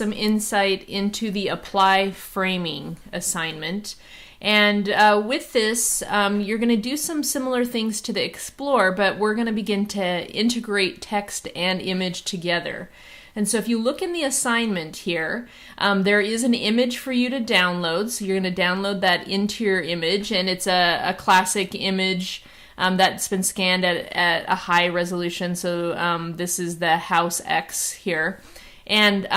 some insight into the ApplyFraming assignment. And with this, you're going to do some similar things to the Explore, but we're going to begin to integrate text and image together. And so if you look in the assignment here, there is an image for you to download. So you're going to download that into your image, and it's a classic image that's been scanned at a high resolution. So this is the House X here. And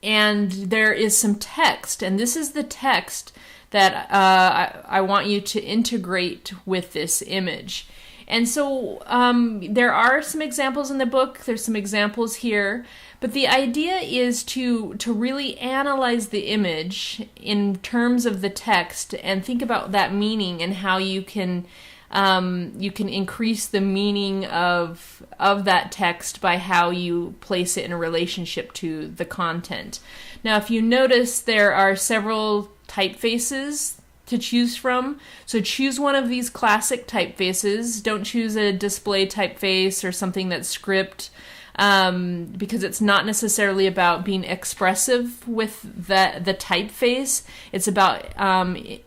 there is some text, and this is the text that I want you to integrate with this image. And so there are some examples in the book, there's some examples here, but the idea is to really analyze the image in terms of the text and think about that meaning and how you can increase the meaning of that text by how you place it in a relationship to the content. Now, if you notice, there are several typefaces to choose from. So choose one of these classic typefaces. Don't choose a display typeface or something that's script, because it's not necessarily about being expressive with the typeface. It's about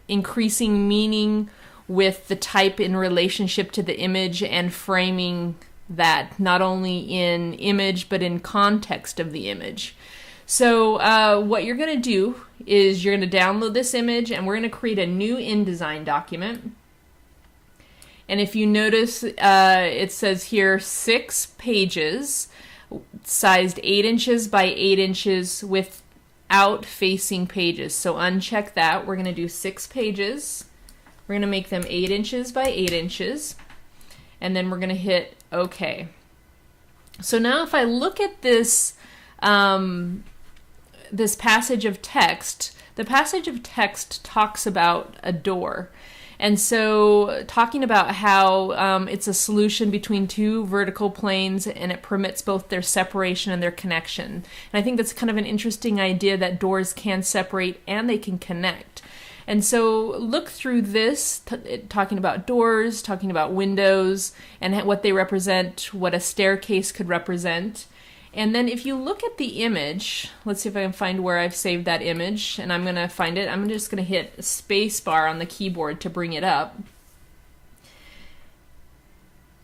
increasing meaning with the type in relationship to the image and framing that not only in image but in context of the image. So what you're going to do is you're going to download this image, and we're going to create a new InDesign document. And if you notice, it says here 6 pages, sized 8 inches by 8 inches without facing pages. So uncheck that. We're going to do 6 pages. We're going to make them 8 inches by 8 inches. And then we're going to hit OK. So now if I look at this this passage of text, the passage of text talks about a door. And so talking about how it's a solution between 2 vertical planes, and it permits both their separation and their connection. And I think that's kind of an interesting idea that doors can separate and they can connect. And so look through this, talking about doors, talking about windows, and what they represent, what a staircase could represent. And then if you look at the image, let's see if I can find where I've saved that image, and I'm going to find it. I'm just going to hit spacebar on the keyboard to bring it up.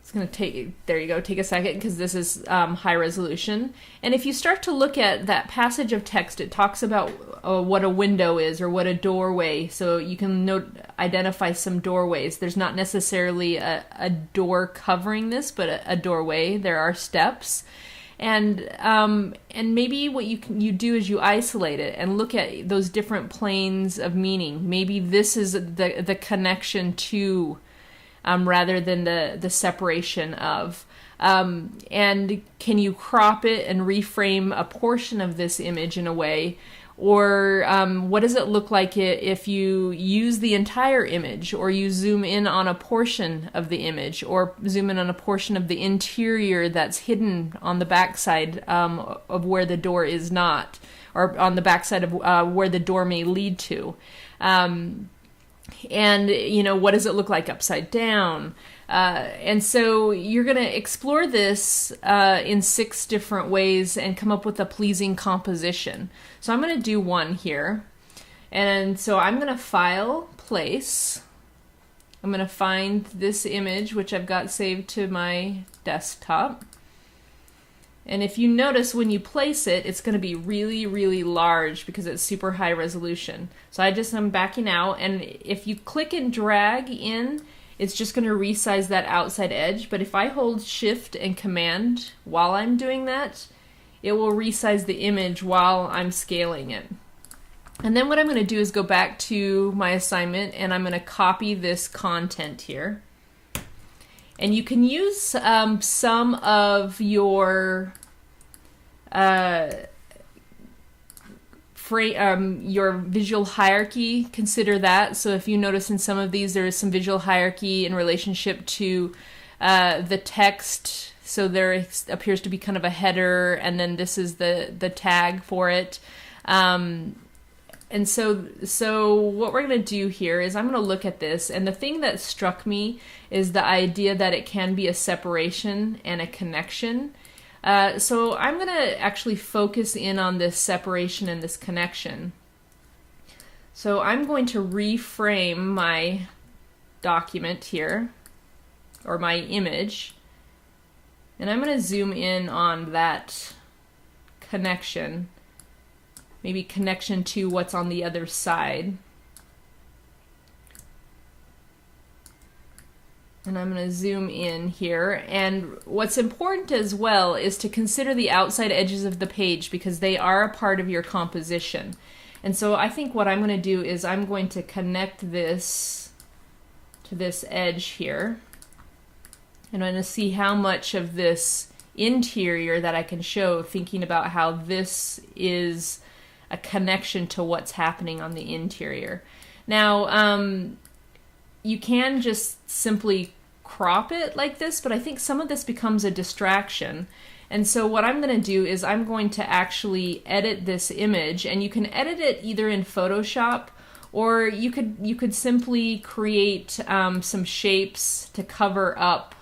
It's going to take, there you go, take a second, because this is high resolution. And if you start to look at that passage of text, it talks about what a window is or what a doorway. So you can identify some doorways. There's not necessarily a door covering this, but a doorway. There are steps. And maybe what you do is you isolate it and look at those different planes of meaning. Maybe this is the connection to, rather than the separation of. And can you crop it and reframe a portion of this image in a way? Or what does it look like if you use the entire image, or you zoom in on a portion of the image, or zoom in on a portion of the interior that's hidden on the backside of where the door is not, or on the backside of where the door may lead to? And, you know, what does it look like upside down? And so you're going to explore this in 6 different ways and come up with a pleasing composition. So I'm going to do one here. And so I'm going to File, Place. I'm going to find this image, which I've got saved to my desktop. And if you notice, when you place it, it's going to be really, really large because it's super high resolution. So I'm backing out, and if you click and drag in, it's just going to resize that outside edge. But if I hold Shift and Command while I'm doing that, it will resize the image while I'm scaling it. And then what I'm going to do is go back to my assignment, and I'm going to copy this content here. And you can use some of your your visual hierarchy. Consider that. So if you notice in some of these, there is some visual hierarchy in relationship to the text. So there appears to be kind of a header, and then this is the tag for it. And so what we're going to do here is I'm going to look at this, and the thing that struck me is the idea that it can be a separation and a connection. So I'm going to actually focus in on this separation and this connection. So I'm going to reframe my document here, or my image, and I'm going to zoom in on that connection, maybe connection to what's on the other side. And I'm going to zoom in here. And what's important as well is to consider the outside edges of the page, because they are a part of your composition. And so I think what I'm going to do is I'm going to connect this to this edge here. And I'm going to see how much of this interior that I can show, thinking about how this is a connection to what's happening on the interior. Now, you can just simply crop it like this, but I think some of this becomes a distraction. And so what I'm going to do is I'm going to actually edit this image, and you can edit it either in Photoshop, or you could simply create some shapes to cover up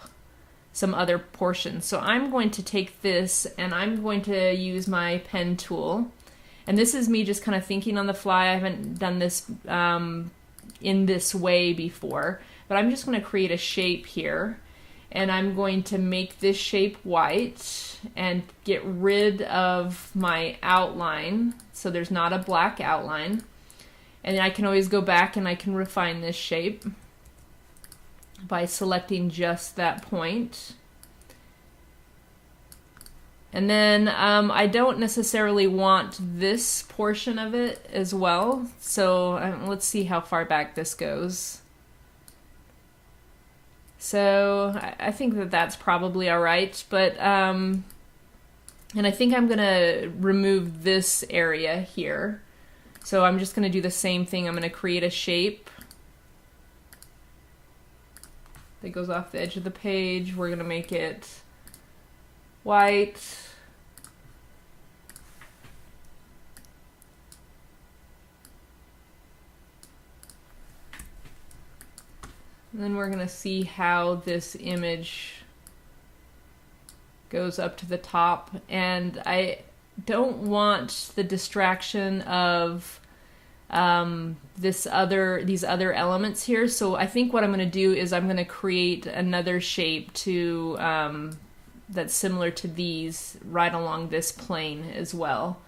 some other portions. So I'm going to take this and I'm going to use my pen tool. And this is me just kind of thinking on the fly. I haven't done this in this way before, but I'm just going to create a shape here. And I'm going to make this shape white and get rid of my outline, so there's not a black outline. And I can always go back and I can refine this shape by selecting just that point. And then I don't necessarily want this portion of it as well, so let's see how far back this goes. So I think that that's probably all right, but and I think I'm gonna remove this area here. So I'm just gonna do the same thing. I'm gonna create a shape that goes off the edge of the page. We're gonna make it white. And then we're going to see how this image goes up to the top. And I don't want the distraction of these other elements here. So I think what I'm going to do is I'm going to create another shape to that's similar to these right along this plane as well.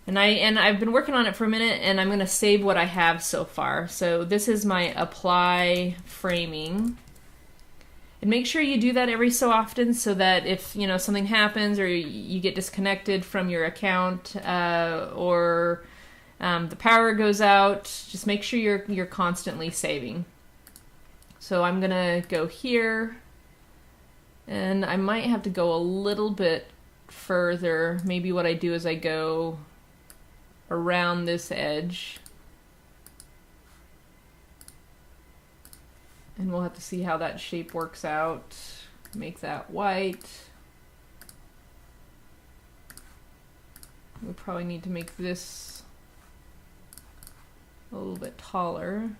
And I've been working on it for a minute, and I'm going to save what I have so far. So this is my ApplyFraming. And make sure you do that every so often, so that if something happens or you get disconnected from your account or the power goes out, just make sure you're constantly saving. So I'm going to go here, and I might have to go a little bit further. Maybe what I do is I go around this edge, and we'll have to see how that shape works out. Make that white. We probably need to make this a little bit taller.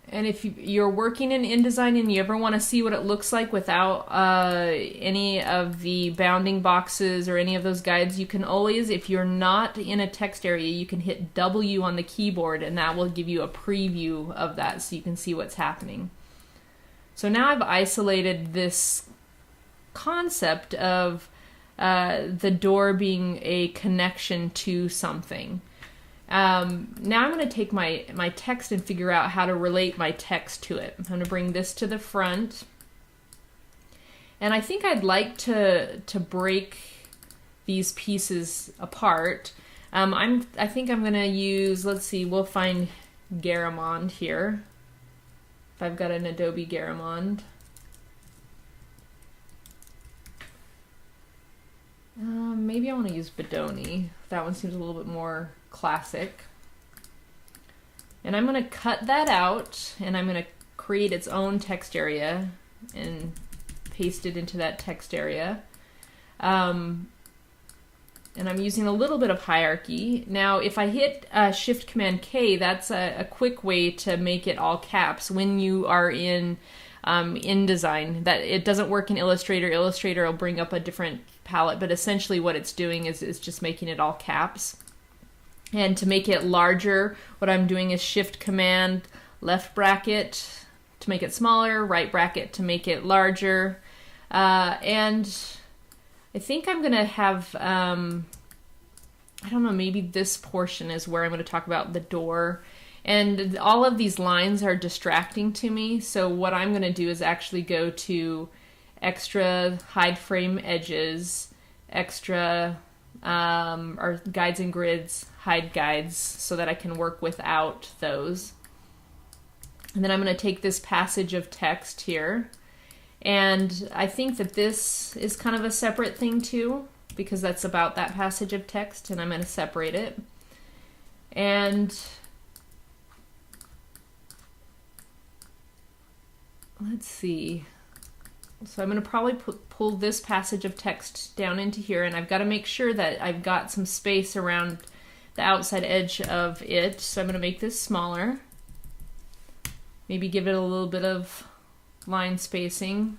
And if you're working in InDesign and you ever want to see what it looks like without any of the bounding boxes or any of those guides, you can always, if you're not in a text area, you can hit W on the keyboard, and that will give you a preview of that so you can see what's happening. So now I've isolated this concept of the door being a connection to something. Now I'm going to take my text and figure out how to relate my text to it. I'm going to bring this to the front. And I think I'd like to break these pieces apart. I think I'm going to use, let's see, we'll find Garamond here. If I've got an Adobe Garamond. Maybe I want to use Bedoni. That one seems a little bit more classic. And I'm going to cut that out, and I'm going to create its own text area and paste it into that text area. And I'm using a little bit of hierarchy. Now, if I hit Shift Command K, that's a quick way to make it all caps when you are in InDesign. That it doesn't work in Illustrator. Illustrator will bring up a different palette, but essentially what it's doing is just making it all caps. And to make it larger, what I'm doing is Shift Command left bracket to make it smaller, right bracket to make it larger, and I think I'm gonna have, I don't know, maybe this portion is where I'm gonna talk about the door. And all of these lines are distracting to me, so what I'm gonna do is actually go to Extra, Hide Frame Edges, Extra, or Guides and Grids, Hide Guides, so that I can work without those. And then I'm gonna take this passage of text here, and I think that this is kind of a separate thing too, because that's about that passage of text, and I'm going to separate it. And let's see. So I'm going to probably pull this passage of text down into here, and I've got to make sure that I've got some space around the outside edge of it. So I'm going to make this smaller. Maybe give it a little bit of line spacing.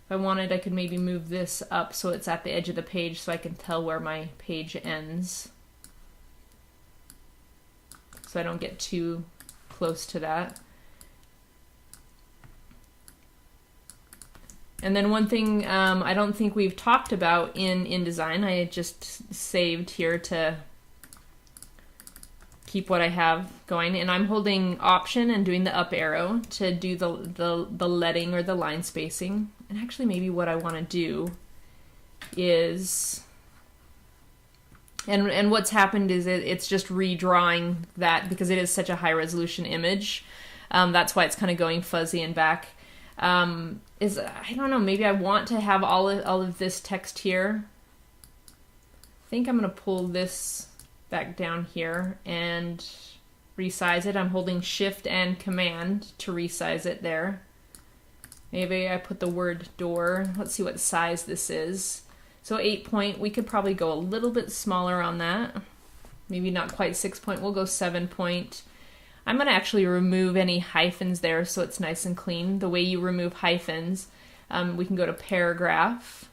If I wanted, I could maybe move this up so it's at the edge of the page so I can tell where my page ends, so I don't get too close to that. And then one thing I don't think we've talked about in InDesign, I just saved here to keep what I have going, and I'm holding Option and doing the up arrow to do the leading or the line spacing. And actually maybe what I want to do is, and what's happened is it's just redrawing that because it is such a high resolution image. That's why it's kind of going fuzzy and back. I don't know, maybe I want to have all of this text here. I think I'm going to pull this back down here and resize it. I'm holding Shift and Command to resize it there. Maybe I put the word door. Let's see what size this is. So 8 point, we could probably go a little bit smaller on that. Maybe not quite 6 point, we'll go 7 point. I'm going to actually remove any hyphens there so it's nice and clean. The way you remove hyphens, we can go to Paragraph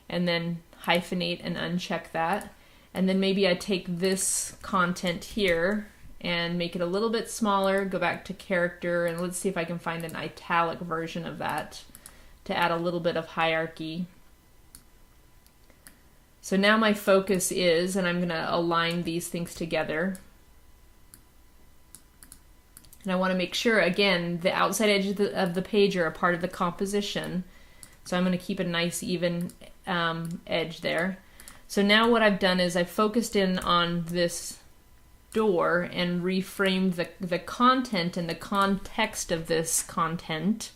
and then hyphenate and uncheck that. And then maybe I take this content here and make it a little bit smaller, go back to character, and let's see if I can find an italic version of that to add a little bit of hierarchy. So now my focus is, and I'm going to align these things together. And I want to make sure, again, the outside edge of the page are a part of the composition. So I'm going to keep a nice even edge there. So now what I've done is I've focused in on this door and reframed the content and the context of this content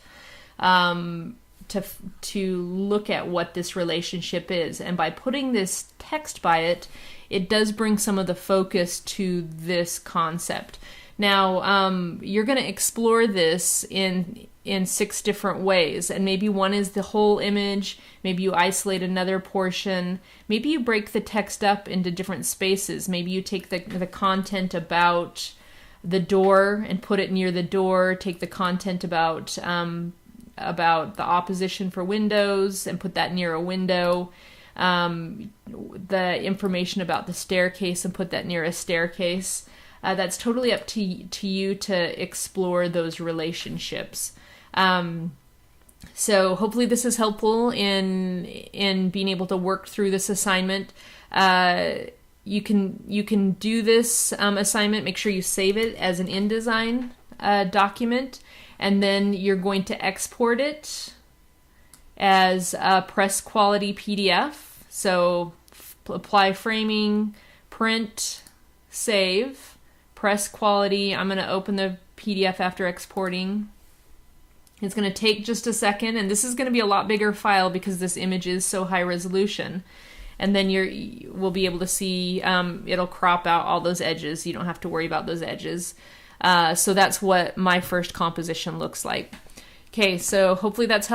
to look at what this relationship is. And by putting this text by it, it does bring some of the focus to this concept. Now, you're going to explore this in 6 different ways, and maybe one is the whole image, maybe you isolate another portion, maybe you break the text up into different spaces, maybe you take the content about the door and put it near the door, take the content about the opposition for windows and put that near a window, the information about the staircase and put that near a staircase. That's totally up to you to explore those relationships. So hopefully this is helpful in being able to work through this assignment. You can do this assignment. Make sure you save it as an InDesign document, and then you're going to export it as a press quality PDF. So apply framing, print, save. Press quality. I'm going to open the PDF after exporting. It's going to take just a second, and this is going to be a lot bigger file because this image is so high resolution. And then we'll be able to see it'll crop out all those edges. You don't have to worry about those edges. So that's what my first composition looks like. Okay, so hopefully that's helpful.